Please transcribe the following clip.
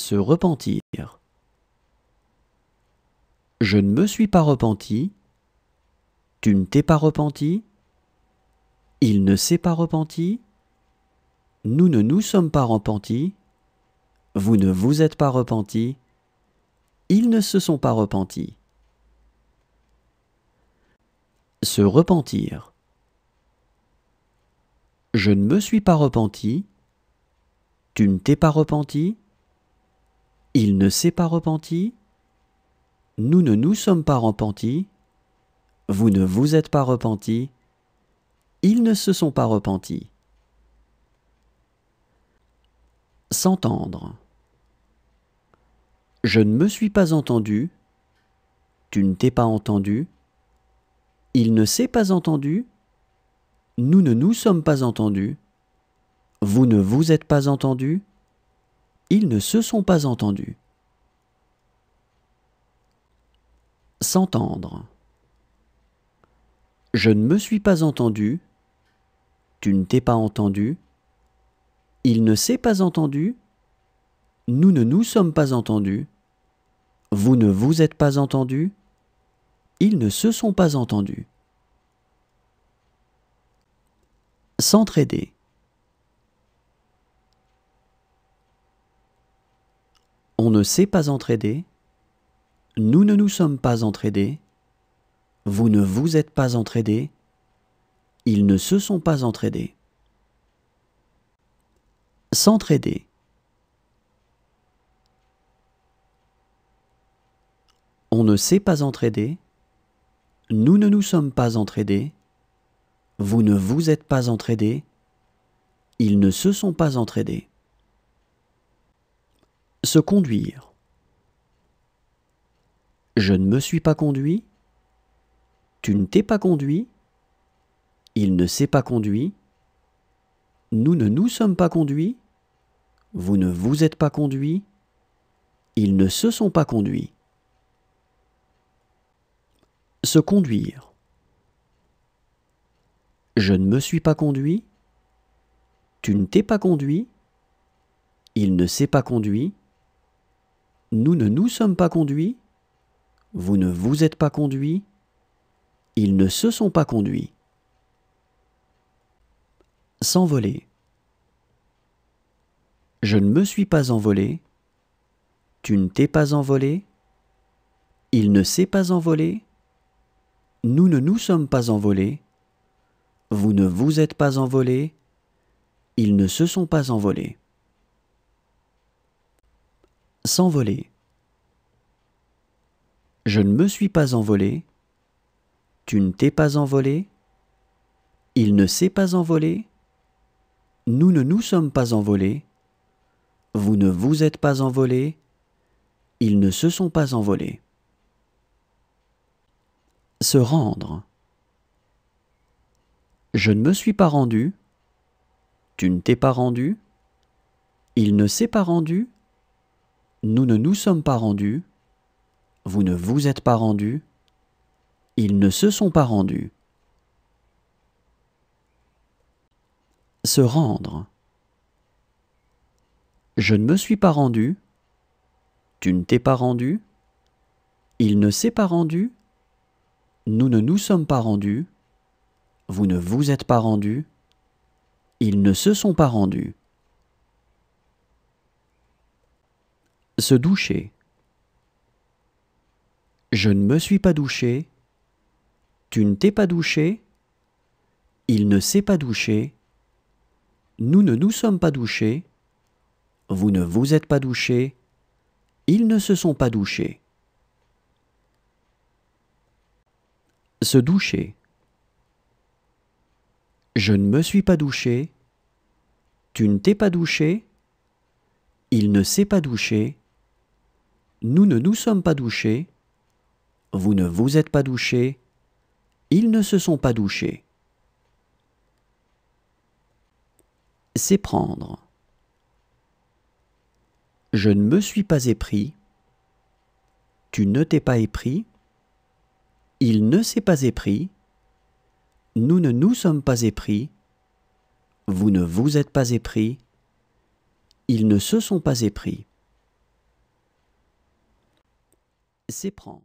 Se repentir. Je ne me suis pas repenti. Tu ne t'es pas repenti. Il ne s'est pas repenti. Nous ne nous sommes pas repentis. Vous ne vous êtes pas repentis. Ils ne se sont pas repentis. Se repentir. Je ne me suis pas repenti. Tu ne t'es pas repenti. Il ne s'est pas repenti. Nous ne nous sommes pas repentis. Vous ne vous êtes pas repentis. Ils ne se sont pas repentis. S'entendre. Je ne me suis pas entendu. Tu ne t'es pas entendu. Il ne s'est pas entendu. Nous ne nous sommes pas entendus. Vous ne vous êtes pas entendus. Ils ne se sont pas entendus. S'entendre. Je ne me suis pas entendu. Tu ne t'es pas entendu. Il ne s'est pas entendu. Nous ne nous sommes pas entendus. Vous ne vous êtes pas entendus. Ils ne se sont pas entendus. S'entraider. On ne s'est pas entraidé. Nous ne nous sommes pas entraidés. Vous ne vous êtes pas entraidés. Ils ne se sont pas entraidés. S'entraider. On ne s'est pas entraidé. Nous ne nous sommes pas entraidés. Vous ne vous êtes pas entraidés. Ils ne se sont pas entraidés. Se conduire. Je ne me suis pas conduit. Tu ne t'es pas conduit. Il ne s'est pas conduit. Nous ne nous sommes pas conduits. Vous ne vous êtes pas conduits. Ils ne se sont pas conduits. Se conduire. Je ne me suis pas conduit. Tu ne t'es pas conduit. Il ne s'est pas conduit. Nous ne nous sommes pas conduits. Vous ne vous êtes pas conduits. Ils ne se sont pas conduits. S'envoler. Je ne me suis pas envolé. Tu ne t'es pas envolé. Il ne s'est pas envolé. Nous ne nous sommes pas envolés. Vous ne vous êtes pas envolés. Ils ne se sont pas envolés. S'envoler. Je ne me suis pas envolé. Tu ne t'es pas envolé. Il ne s'est pas envolé. Nous ne nous sommes pas envolés. Vous ne vous êtes pas envolés. Ils ne se sont pas envolés. Se rendre. Je ne me suis pas rendu. Tu ne t'es pas rendu. Il ne s'est pas rendu. Nous ne nous sommes pas rendus. Vous ne vous êtes pas rendus. Ils ne se sont pas rendus. Se rendre. Je ne me suis pas rendu. Tu ne t'es pas rendu. Il ne s'est pas rendu. Nous ne nous sommes pas rendus. Vous ne vous êtes pas rendus. Ils ne se sont pas rendus. Se doucher. Je ne me suis pas douché. Tu ne t'es pas douché. Il ne s'est pas douché. Nous ne nous sommes pas douchés. Vous ne vous êtes pas douchés. Ils ne se sont pas douchés. Se doucher. Je ne me suis pas douché. Tu ne t'es pas douché. Il ne s'est pas douché. Nous ne nous sommes pas douchés. Vous ne vous êtes pas douchés. Ils ne se sont pas douchés. S'éprendre. Je ne me suis pas épris. Tu ne t'es pas épris. Il ne s'est pas épris. Nous ne nous sommes pas épris. Vous ne vous êtes pas épris. Ils ne se sont pas épris. s'éprend.